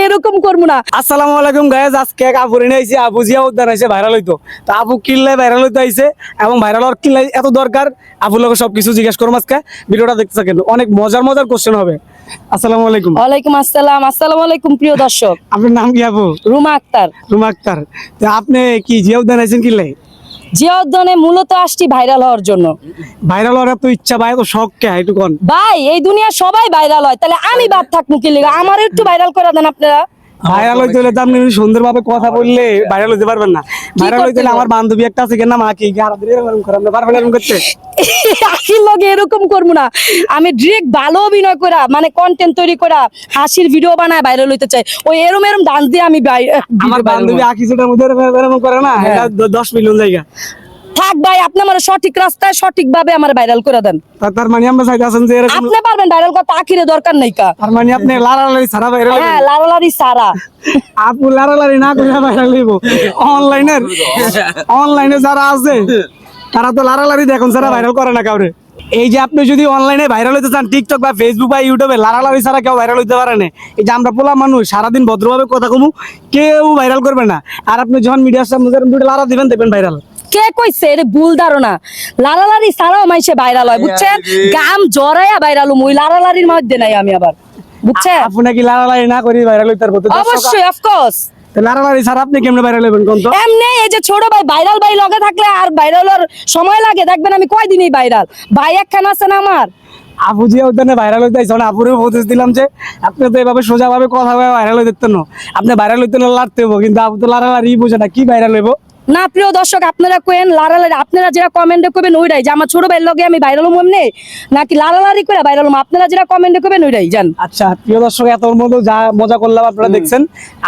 এরকম করবো না। আসসালামু আলাইকুম গাইস, আজকে এক আপু নিয়ে আইছি। আপু জিয়া উদ্যান আইছে ভাইরাল হইতো। তো আপু কিনলে ভাইরাল হইতে আইছে এবং ভাইরাল হওয়ার কিনলে এত দরকার। আপুর লোক সবকিছু জিজ্ঞেস করবো আজকে, ভিডিওটা দেখতে থাকেন, অনেক মজার মজার কোশ্চেন হবে। আসসালামু আলাইকুম। ওয়ালাইকুম আসসালাম। আসসালামু আলাইকুম প্রিয় দর্শক। আপনার নাম কি আপু? রুমা আক্তার। রুমা আক্তার। তো আপনি কি জিয়া উদ্যান আইছেন কিনলে? জিয়া উদ্যানে মূলত আসছি ভাইরাল হওয়ার জন্য। ভাইরাল হওয়ার এত ইচ্ছা ভাই, এত শখ কে একটু কোন ভাই, এই দুনিয়া সবাই ভাইরাল হয়, তাহলে আমি বাদ থাকবো কি লিগা? আমার একটু ভাইরাল করে দেন আপনারা। ভাইরাল হইতে হলে তো আপনি সুন্দরভাবে কথা বললে ভাইরাল হইতে পারবেন না। ভাইরাল হইতে হলে আমার বান্ধবী একটা আছে, কেন মা কি পারবেন করতে? আখির লগে এরকম করবো না। আমি ডিরেক্ট ভালো অভিনয় করা, মানে কন্টেন্ট তৈরি করা, হাসির ভিডিও বানায় ভাইরাল হইতে চাই। ওই এরম এরম ডান্স দিয়ে আমি আমার বান্ধবী আখি যেটার মধ্যে এরকম করে না, এটা 10 মিলিয়ন জায়গা। থাক ভাই, আপনি আমার সঠিক রাস্তায় সঠিক ভাবে আমার ভাইরাল করে দেন। তার মানে আমরা চাইতে আছেন যে এরকম আপনি পারবেন ভাইরাল করতে, আখিরে দরকার নাই কা। তার মানে আপনি লারালারি ছাড়া ভাইরাল? হ্যাঁ, লারালারি সারা। আপু লারালারি না করে ভাইরাল হইব? অনলাইনে যারা আছে তারা তো লারালারি দেখুন ছাড়া ভাইরাল করে না কাউরে। এই যে আপনি যদি অনলাইনে ভাইরাল হইতে চান, টিকটক বা ফেসবুক বা ইউটিউবে লারালারি ছাড়া কেউ ভাইরাল হইতে পারে না। এই যে আমরা পোলা মানুষ সারাদিন ভদ্রভাবে কথা কমু, কেউ ভাইরাল করবে না। আর আপনি যখন মিডিয়ার সামনে দুটো লারা দিবেন, দেখবেন ভাইরাল। কে কইছে? এটা ভুল ধারণা। লারালারি সারাও মাইসে ভাইরাল হয়, বুঝছেন? গাম জড়াইয়া ভাইরাল হই, লারালারির মধ্যে নাই আমি আবার, বুঝছেন? আপনি নাকি লারালারি না করি ভাইরাল হইতে পারবো? অবশ্যই, অফ কোর্স। লারালারি ছাড়া আপনি কেমনে ভাইরাল হবেন কোন তো? এমনি এই যে ছোট ভাই ভাইরাল, ভাই লগে থাকলে আর ভাইরালের সময় লাগে, দেখবেন আমি কয়দিনই ভাইরাল। ভাই একখান আছে না আমার। আপু জিয়া উদ্যানে ভাইরাল হইতে আইছে, আপুরে উপদেশ দিলাম যে আপনি তো এভাবে সোজা ভাবে কথা বলে ভাইরাল হইতে না। আপনি ভাইরাল হইতে লড়তে হবো, কিন্তু আপু তো লারালারি বুঝে না, কি ভাইরাল হইব? না প্রিয় দর্শক, আপনারা কোয়েন লারালারি, আপনারা যেটা কমেন্টে করবেন ওইটাই, যে আমার ছোট ভাইয়ের লগে আমি ভাইরাল হম এমনি নাকি লারালারি করে ভাইরাল হম, আপনারা যেটা কমেন্টে করবেন ওইটাই জান। আচ্ছা প্রিয় দর্শক, এত মধ্যে যা মজা করলাম আপনারা দেখছেন।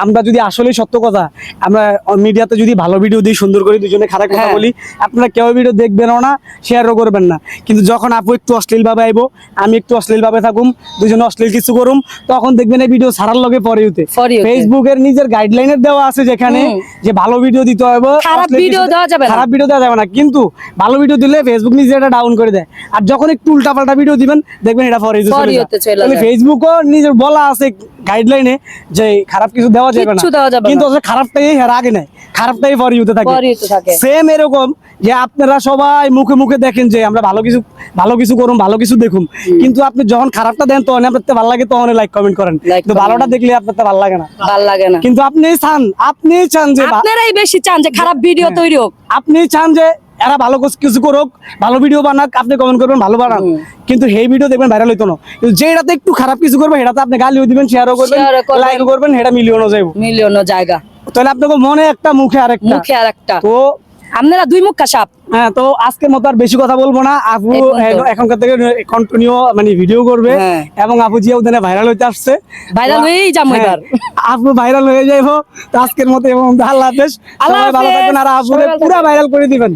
আমরা যদি আসলে সত্য কথা, আমরা মিডিয়াতে যদি ভালো ভিডিও দিই, সুন্দর করে দুজনে খারাপ কথা বলি, আপনারা কেউ ভিডিও দেখবেনও না, শেয়ারও করবেন না। কিন্তু যখন আপু একটু অশ্লীল ভাবে আইবো, আমি একটু অশ্লীল ভাবে থাকুম, দুজনে অশ্লীল কিছু করুম, তখন দেখবেন এই ভিডিও ছাড়ার লগে পরে হইতে ফেসবুকের নিজের গাইডলাইনের দেওয়া আছে যেখানে যে ভালো ভিডিও দিতে হবে, খারাপ ভিডিও দেওয়া যাবে না, খারাপ ভিডিও দেওয়া যাবে না। কিন্তু ভালো ভিডিও দিলে ফেসবুক নিজে এটা ডাউন করে দেয়। আর যখন একটু উল্টাপাল্টা ভিডিও দিবেন, দেখবেন এটা ফর ইউজ চলে যায়। ফেসবুকও নিজের বলা আছে গাইডলাইনে যে খারাপ কিছু দেওয়া যাবে না, কিন্তু খারাপটাই এর আগে নাই, খারাপটাই ফর ইউতে থাকে। সেম এরকম যে আপনারা সবাই মুখে মুখে দেখেন যে আমরা ভালো কিছু করুন, ভালো কিছু দেখুন, কিন্তু আপনি যখন খারাপটা দেন তখন আপনার ভালো লাগে, তখন লাইক কমেন্ট করেন। কিন্তু ভালোটা দেখলে আপনার ভালো লাগে না, কিন্তু আপনি চান যে আপনারাই বেশি চান যে খারাপ ভিডিও তৈরি হোক। আপনি চান যে এরা ভালো কিছু করুক, ভালো ভিডিও বানাক, আপনি কমেন্ট করবেন ভালো বানান, কিন্তু এই ভিডিও দেখবেন ভাইরাল হইতো না। কিন্তু যেটাতে একটু খারাপ কিছু করবে, সেটাতে আপনি গালিও দিবেন, শেয়ারও করবেন, লাইকও করবেন, সেটা মিলিয়নও যাইব, মিলিয়নও জায়গা। তাহলে আপনাকে মনে একটা মুখে আরেকটা, তো আপনারা দুই মুখ কাসাপ। হ্যাঁ, তো আজকের মতো আর বেশি কথা বলবো না। আপু এখনকার থেকে কন্টিনিউ মানে ভিডিও করবে, এবং আপু জিয়া উদ্যানে ভাইরাল হইতে আসছে, ভাইরাল হয়েই যাবো এবার। আপু ভাইরাল হয়ে যাইবো। তো আজকের মতো এবং আল্লাহ হাফেজ, সবাই ভালো থাকবেন, আর আপুরে পুরা ভাইরাল করে দিবেন।